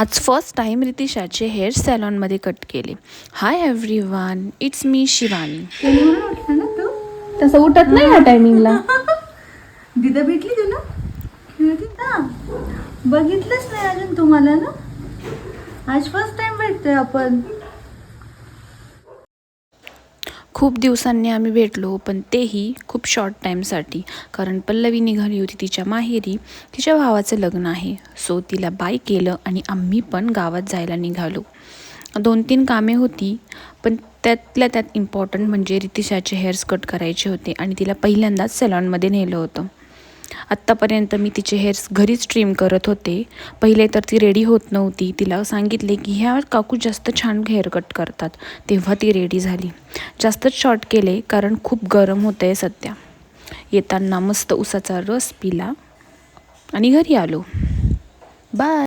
आज first time रितिशाचे hair सॅलॉनमध्ये cut केले. Hi everyone, it's me Shivani. तसं उठत नाही ह्या टायमिंगला. दिदा भेटली तुला? दिदा बघितलंच नाही अजून तुम्हाला ना. आज फर्स्ट टाइम भेटतोय आपण. खूप दिवसांनी आम्ही भेटलो, पण तेही खूप शॉर्ट टाईमसाठी. कारण पल्लवी निघाली होती तिच्या माहेरी. तिच्या भावाचं लग्न आहे, सो तिला बाय केलं आणि आम्ही पण गावात जायला निघालो. 2-3 कामे होती, पण त्यातल्या त्यात इम्पॉर्टंट म्हणजे रितिशाचे हेअर्स कट करायचे होते आणि तिला पहिल्यांदाच सॅलॉनमध्ये नेलं होतं. आत्तापर्यंत मी तिचे हेअर्स घरीच ट्रिम करत होते. पहिले तर ती रेडी होत नव्हती. तिला सांगितले की ह्या काकू जास्त छान हेअर कट करतात, तेव्हा ती रेडी झाली. जास्तच शॉर्ट केले कारण खूप गरम होतं आहे सध्या. येताना मस्त उसाचा रस पिला आणि घरी आलो. बाय.